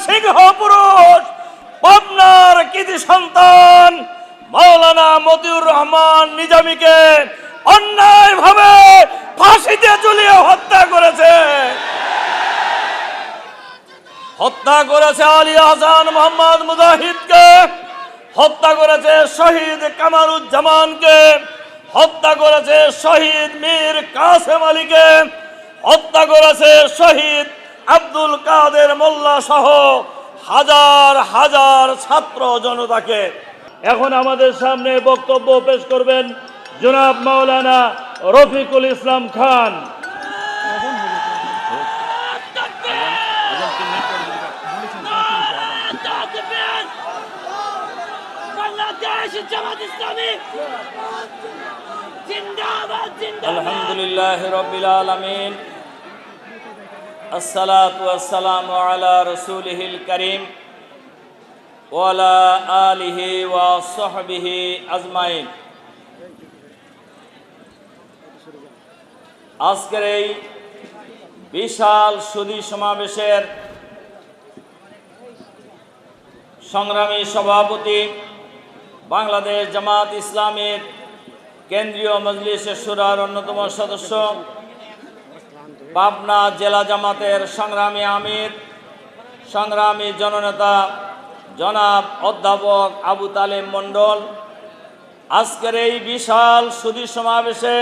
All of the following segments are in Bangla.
সিংহ পুরুষ পাবনার কৃতি সন্তান মাওলানা মতিউর রহমান নিজামীকে অন্যায়ভাবে ফাঁসিতে ঝুলিয়ে হত্যা করেছে। হত্যা করেছে আলী আহসান মোহাম্মদ মুজাহিদকে, হত্যা করেছে শহীদ কামারুজ্জামানকে, হত্যা করেছে শহীদ মীর কাসেম আলীকে, হত্যা করেছে শহীদ আব্দুল কাদের মোল্লা সহ হাজার হাজার ছাত্র জনতাকে। এখন আমাদের সামনে বক্তব্য পেশ করবেন জনাব মাওলানা রফিকুল ইসলাম খান। আলহামদুলিল্লাহ রাব্বিল আলামিন, আসসালাতু ওয়াসসালামু আলা রাসূলিহিল কারীম ওয়া আলা আলিহি ওয়া সাহবিহি আজমাইন। আজকের এই বিশাল সুধী সমাবেশের সংগ্রামী সভাপতি, বাংলাদেশ জামাত ইসলামীর কেন্দ্রীয় মজলিসে শুরার অন্যতম সদস্য, পাবনা জেলা জামাতের সংগ্রামী আমির, সংগ্রামী জননেতা জনাব অধ্যাপক আবু তালেব মণ্ডল, আজকের এই বিশাল সুধী সমাবেশে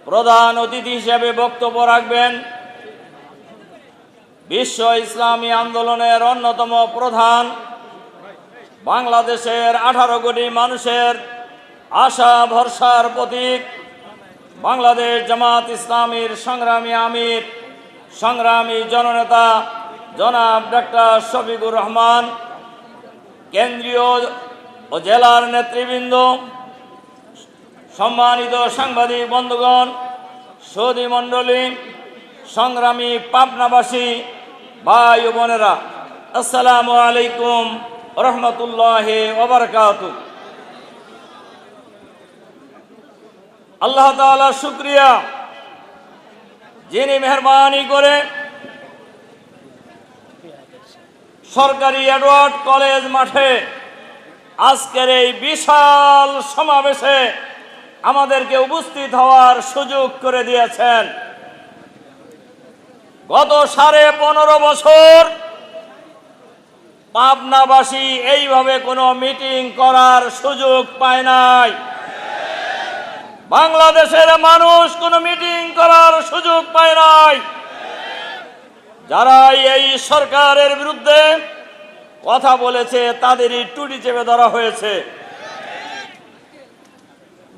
প্রধান অতিথি হিসেবে বক্তব্য রাখবেন বিশ্ব ইসলামী আন্দোলনের অন্যতম প্রধান, বাংলাদেশের 18 কোটি মানুষের আশা ভরসার প্রতীক, বাংলাদেশ জামাত ইসলামীর সংগ্রামী আমির, সংগ্রামী জননেতা জনাব ডক্টর শফিকুর রহমান, কেন্দ্রীয় ও জেলার নেতৃবৃন্দ, সম্মানিত সাংবাদিক বন্ধুগণ, সুধী মণ্ডলী, সংগ্রামী পাবনাবাসী ভাই ও বোনেরা, আসসালামু আলাইকুম রহমতুল্লাহি ওয়া বারাকাতুহু। আল্লাহ তাআলা শুকরিয়া, যিনি মেহরবানি করে সরকারি এডওয়ার্ড কলেজ মাঠে আজকের এই বিশাল সমাবেশে আমাদেরকে উপস্থিত হওয়ার সুযোগ করে দিয়েছেন। গত 15.5 বছর পাবনাবাসী এইভাবে কোনো মিটিং করার সুযোগ পায় নাই। বাংলাদেশের মানুষ কোনো মিটিং করার সুযোগ পায় নাই। যারা এই সরকারের বিরুদ্ধে কথা বলেছে তাদেরই টুটি চেপে ধরা হয়েছে।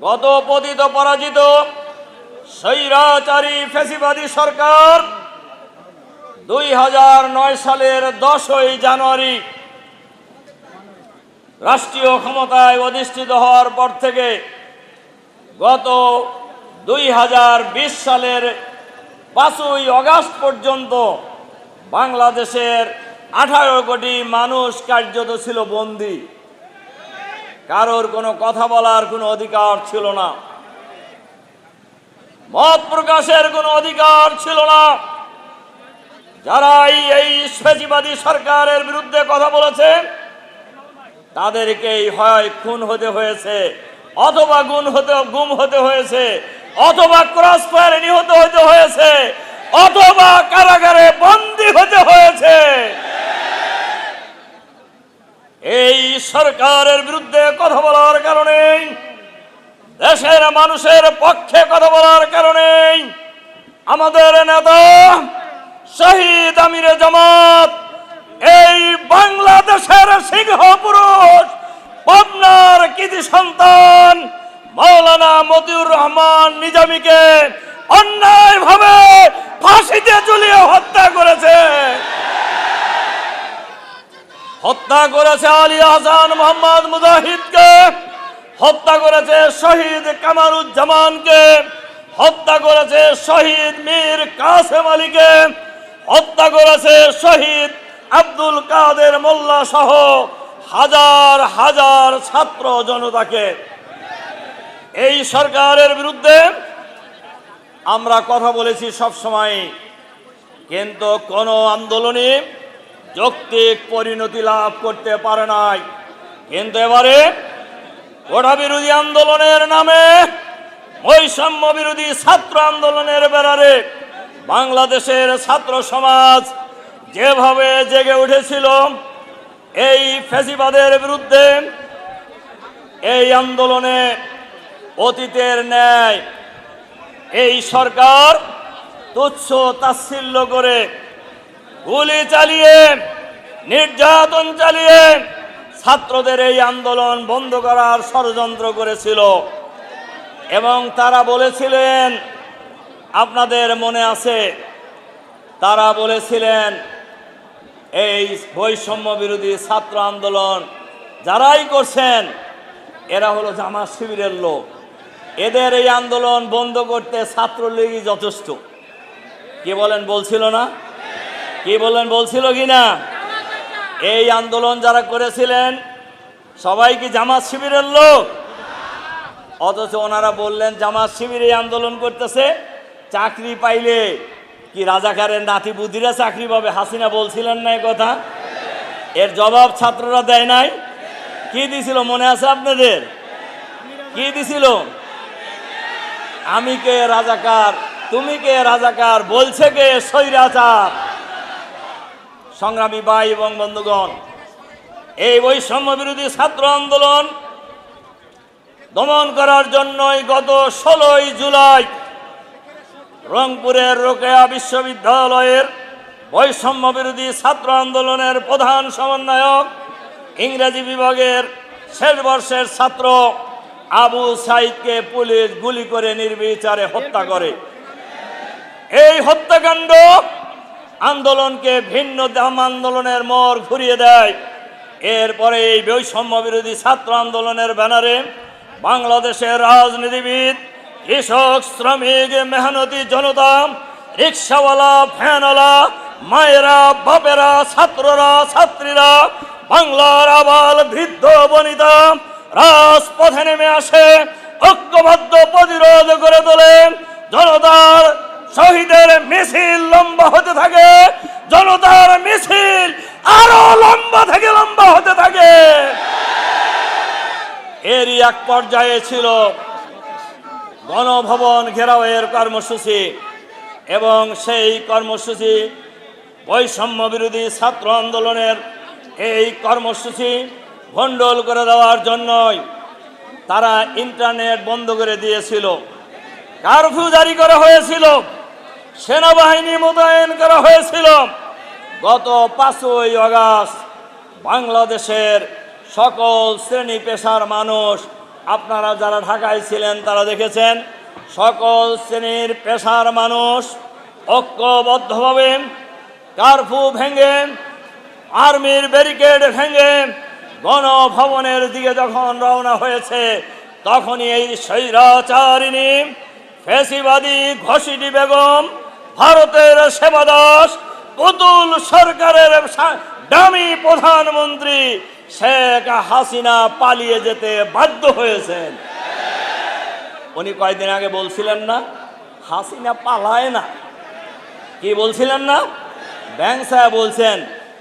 গত পতিত পরাজিত স্বৈরাচারী ফ্যাসিবাদী সরকার 2009 সালের 10ই জানুয়ারি রাষ্ট্রীয় ক্ষমতায় অধিষ্ঠিত হওয়ার পর থেকে গত 2020 সালের 5ই আগস্ট পর্যন্ত বাংলাদেশের 18 কোটি মানুষ কার্যত ছিল বন্দী। কারোর কোনো কথা বলার কোনো অধিকার ছিল না, মত প্রকাশের কোনো অধিকার ছিল না। যারা এই ফ্যাসিবাদী সরকারের বিরুদ্ধে কথা বলেছে তাদেরকেই হয় খুন হতে হয়েছে, অথবা গুম হতে হয়েছে, অথবা ক্রস ফায়ারে নিহত হতে হয়েছে, অথবা কারাগারে বন্দী হতে হয়েছে। এই সরকারের বিরুদ্ধে কথা বলার কারণে, দেশের মানুষের পক্ষে কথা বলার কারণে আমাদের নেতা শহীদ আমিরে জামাত, এই বাংলাদেশের সিংহ পুরুষ পাবনার কৃতি সন্তান মাওলানা মতিউর রহমান নিজামীকে অন্যায়ভাবে ফাঁসিতে ঝুলিয়ে হত্যা করেছে। হত্যা করেছে আলী আহসান মোহাম্মদ মুজাহিদকে, হত্যা করেছে শহীদ কামারুজ্জামানকে, হত্যা করেছে শহীদ মীর কাসেম আলীকে, হত্যা করেছে শহীদ আব্দুল কাদের মোল্লা সহ হাজার হাজার ছাত্র জনতাকে। এই সরকারের বিরুদ্ধে আমরা কথা বলেছি সব সময়, কিন্তু কোন আন্দোলনে যৌক্তিক পরিণতি লাভ করতে পারে নাই। কিন্তু এবারে কোটা বিরোধী আন্দোলনের নামে, বৈষম্য বিরোধী ছাত্র আন্দোলনের ব্যানারে বাংলাদেশের ছাত্র সমাজ যেভাবে জেগে উঠেছিল এই ফ্যাসিবাদের বিরুদ্ধে, এই আন্দোলনে অতীতের ন্যায় এই সরকার তুচ্ছ তাচ্ছিল্য করে গুলি চালিয়ে, নির্যাতন চালিয়ে ছাত্রদের এই আন্দোলন বন্ধ করার ষড়যন্ত্র করেছিল। এবং তারা বলেছিলেন, আপনাদের মনে আছে, তারা বলেছিলেন এই বৈষম্য বিরোধী ছাত্র আন্দোলন যারাই করছেন এরা হলো জামাত শিবিরের লোক, এদের এই আন্দোলন বন্ধ করতে ছাত্রলীগই যথেষ্ট। কি বলেন, বলছিল না? কি বলেন, বলছিল কি না? এই আন্দোলন যারা করেছিলেন সবাই কি জামাত শিবিরের লোক? অথচ ওনারা বললেন জামাত শিবির এই আন্দোলন করতেছে, চাকরি পাইলে কি রাজাকারের নাতি বুদ্ধিরা চাকরি পাবে? হাসিনা বলছিলেন না এই কথা? এর জবাব ছাত্ররা দেয় নাই? কি দিছিল মনে আছে আপনাদের? কি দিছিল? আমি কে রাজাকার, তুমি কে রাজাকার, বলছে কে স্বৈরাচার। সংগ্রামী ভাই এবং বন্ধুগণ, এই বৈষম্য বিরোধী ছাত্র আন্দোলন দমন করার জন্যই গত 16 জুলাই রংপুরের রোকেয়া বিশ্ববিদ্যালয়ের বৈষম্য বিরোধী ছাত্র আন্দোলনের প্রধান সমন্বয়ক, ইংরেজি বিভাগের শেষ বর্ষের ছাত্র আবু সাইদকে পুলিশ গুলি করে নির্বিচারে হত্যা করে। এই হত্যাকাণ্ড আন্দোলনকে ভিন্ন দাম আন্দোলনের মোড় ঘুরিয়ে দেয়। এরপরে এই বৈষম্য বিরোধী ছাত্র আন্দোলনের ব্যানারে বাংলাদেশের রাজনীতিবিদ, কৃষক, শ্রমিক, মেহনতি জনতা, রিক্সাওয়ালা, ভ্যানওয়ালা, মায়েরা, বাপেরা, ছাত্ররা, ছাত্রীরা, বাংলার আবাল, বৃদ্ধ, বনিতা রাজপথে নেমে আসে, ঐক্যবদ্ধ প্রতিরোধ করে তোলে। জনতার শহীদের মিছিল লম্বা হতে থাকে, জনতার মিছিল আরো লম্বা থেকে লম্বা হতে থাকে। এরই এক পর্যায়ে ছিল গণভবন ঘেরাওয়ের কর্মসূচি, এবং সেই কর্মসূচি বৈষম্য বিরোধী ছাত্র আন্দোলনের এই কর্মসূচি ভণ্ডুল করে দেওয়ার জন্যই তারা ইন্টারনেট বন্ধ করে দিয়েছিল, কারফিউ জারি করা হয়েছিল, সেনাবাহিনী মোতায়েন করা হয়েছিল। গত 5ই আগস্ট বাংলাদেশের সকল শ্রেণী পেশার মানুষ, আপনারা যারা ঢাকায় ছিলেন তারা দেখেছেন, সকল শ্রেণীর পেশার মানুষ ঐক্যবদ্ধভাবে কারফিউ ভেঙে, আর্মির ব্যারিকেড ভেঙে গণভবনের দিকে যখন রওনা হয়েছে, তখনই এই স্বৈরাচারিণী ফ্যাসিবাদী ঘসিটি বেগম, ভারতের সেবাদাস, পুতুল সরকারের দামি প্রধানমন্ত্রী শেখ হাসিনা পালিয়ে যেতে বাধ্য হয়েছেন। উনি কয়েকদিন আগে বলছিলেন না হাসিনা পালায় না? কি বলছিলেন না? ব্যাংক সাহেব বলছেন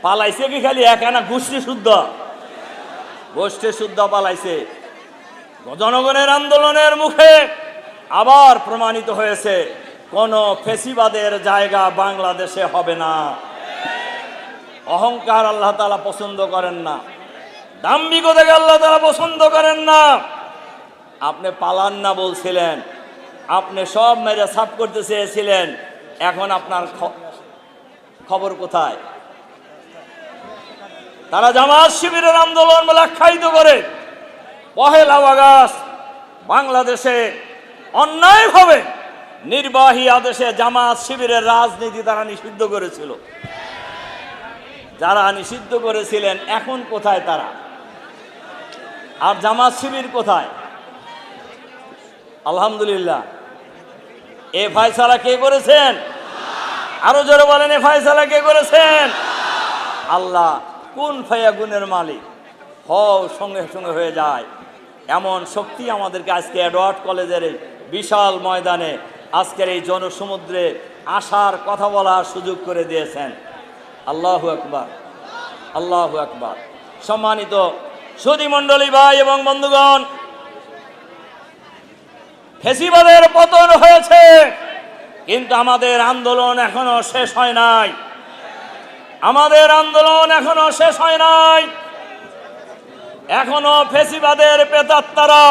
পালাইছে কি খালি একানা গোষ্ঠী শুদ্ধ? গোষ্ঠী শুদ্ধ পালাইছে। জনগণের আন্দোলনের মুখে আবার প্রমাণিত হয়েছে কোন ফেসিবাদের জায়গা বাংলাদেশে হবে না। অহংকার আল্লাহ তাআলা পছন্দ করেন না, দাম্ভিকতাকে আল্লাহ তাআলা পছন্দ করেন না। আপনি পালান না বলছিলেন, আপনি সব মেরে সাফ করতে চেয়েছিলেন, এখন আপনার খবর কোথায়? তারা জামাত শিবিরের আন্দোলন বলে আখ্যায়িত করে 1 আগস্ট বাংলাদেশে অন্যায়ভাবে নির্বাহী আদেশে জামাত শিবিরের রাজনীতি তারা নিষিদ্ধ করেছিল। যারা নিষিদ্ধ করেছিলেন এখন কোথায় তারা? আর জামাত শিবির কোথায়? আলহামদুলিল্লাহ, এ ফয়সালা কে করেছেন? আরো জোরে বলেন, এ ফয়সালা কে করেছেন? আল্লাহ। কোন ফায়াগুনের মালিক হও সঙ্গে সঙ্গে হয়ে যায়, এমন শক্তি আমাদেরকে আজকে এডওয়ার্ড কলেজের এই বিশাল ময়দানে আজকের এই জনসমুদ্রে আসার কথা বলার সুযোগ করে দিয়েছেন। আল্লাহু আকবার। আল্লাহু আকবার। সম্মানিত সুধী মণ্ডলী ভাই এবং বন্ধুগণ, ফেসিবাদের পতন হয়েছে, কিন্তু আমাদের আন্দোলন এখনো শেষ হয় নাই। আমাদের আন্দোলন এখনো শেষ হয় নাই। এখনো ফেসিবাদের প্রেতাত্মারা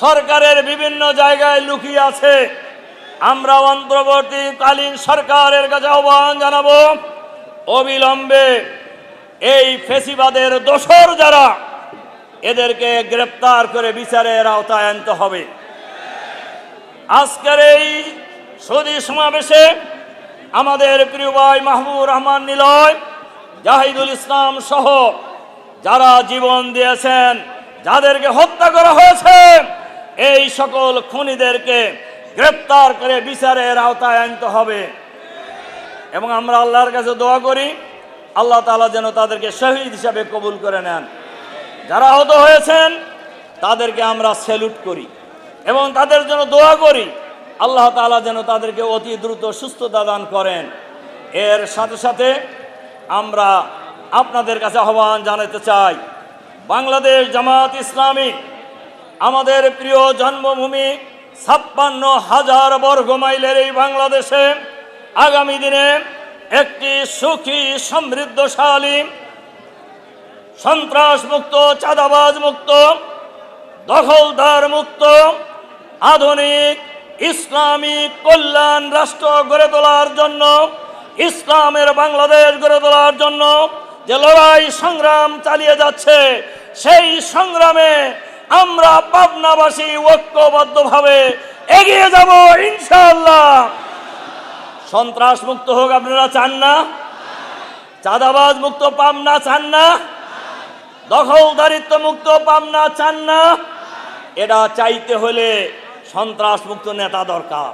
সরকারের বিভিন্ন জায়গায় লুকিয়ে আছে। আমরা অন্তর্বর্তীকালীন সরকারের কাছে আহ্বান জানাবো, অবিলম্বে এই ফেসিবাদের দোসর যারা, এদেরকে গ্রেপ্তার করে বিচারের আওতায় আনতে হবে। আজকের এই সুধী সমাবেশে আমাদের প্রিয় ভাই মাহবুবুর রহমান নিলয়, জাহিদুল ইসলাম সহ যারা জীবন দিয়েছেন, যাদেরকে হত্যা করা হয়েছে, এই সকল খুনিদেরকে গ্রেপ্তার করে বিচারের আওতায় আনতে হবে। এবং আমরা আল্লাহর কাছে দোয়া করি, আল্লাহ তাআলা যেন তাদেরকে শহীদ হিসাবে কবুল করে নেন। যারা আহত হয়েছেন তাদেরকে আমরা স্যালুট করি এবং তাদের জন্য দোয়া করি, আল্লাহ তাআলা যেন তাদেরকে অতি দ্রুত সুস্থতা দান করেন। এর সাথে সাথে আমরা আপনাদের কাছে আহ্বান জানাতে চাই, বাংলাদেশ জামাত ইসলামী আমাদের প্রিয় জন্মভূমি 56,000 বর্গ মাইলের এই বাংলাদেশে আগামী দিনে একটি সুখী সমৃদ্ধশালী সন্ত্রাস মুক্ত, চাঁদাবাজ মুক্ত, দখলদার মুক্ত আধুনিক ইসলামী কল্যাণ রাষ্ট্র গড়ে তোলার জন্য, ইসলামের বাংলাদেশ গড়ে তোলার জন্য যে লড়াই সংগ্রাম চালিয়ে যাচ্ছে, সেই সংগ্রামে আমরা পাবনাবাসী ঐক্যবদ্ধভাবে এগিয়ে যাব ইনশাআল্লাহ। সন্ত্রাস মুক্ত হোক আপনারা চান না? চাঁদাবাজ মুক্ত পাবনা চান না? দখলদারিত্ব মুক্ত পাবনা চান না? এটা চাইতে হলে সন্ত্রাস মুক্ত নেতা দরকার,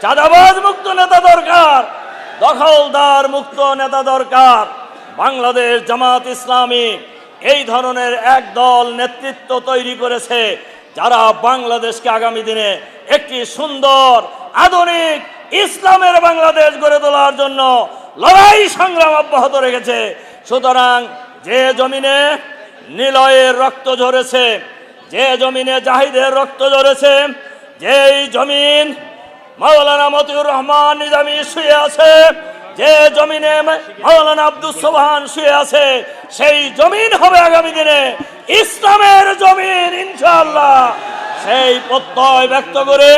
চাঁদাবাজ মুক্ত নেতা দরকার, দখলদার মুক্ত নেতা দরকার। বাংলাদেশ জামাত ইসলামী এই ধরনের এক দল নেতৃত্ব তৈরি করেছে, যারা বাংলাদেশকে আগামী দিনে একটি সুন্দর আধুনিক ইসলামের বাংলাদেশ গড়ে তোলার জন্য লড়াই সংগ্রাম অব্যাহত রেখেছে। সুতরাং যে জমিনে নিলয়ের রক্ত ঝরেছে, যে জমিনে জাহিদের রক্ত ঝরেছে, যেই জমিন মাওলানা মতিউর রহমান নিজামী শুয়ে আছে, যে জমিনে মাওলানা আব্দুস সোবহান শুয়ে আছে, সেই জমিন হবে আগামী দিনে ইসলামের জমিন ইনশাআল্লাহ। সেই প্রত্যয় ব্যক্ত করে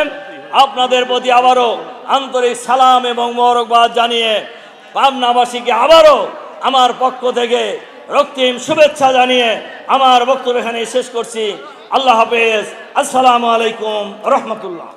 আপনাদের প্রতি আবারও আন্তরিক সালাম এবং মোবারকবাদ জানিয়ে পাবনাবাসীকে আবারও আমার পক্ষ থেকে রক্তিম শুভেচ্ছা জানিয়ে আমার বক্তব্য এখানে শেষ করছি। আল্লাহ হাফেজ। আসসালামু আলাইকুম রহমতুল্লাহ।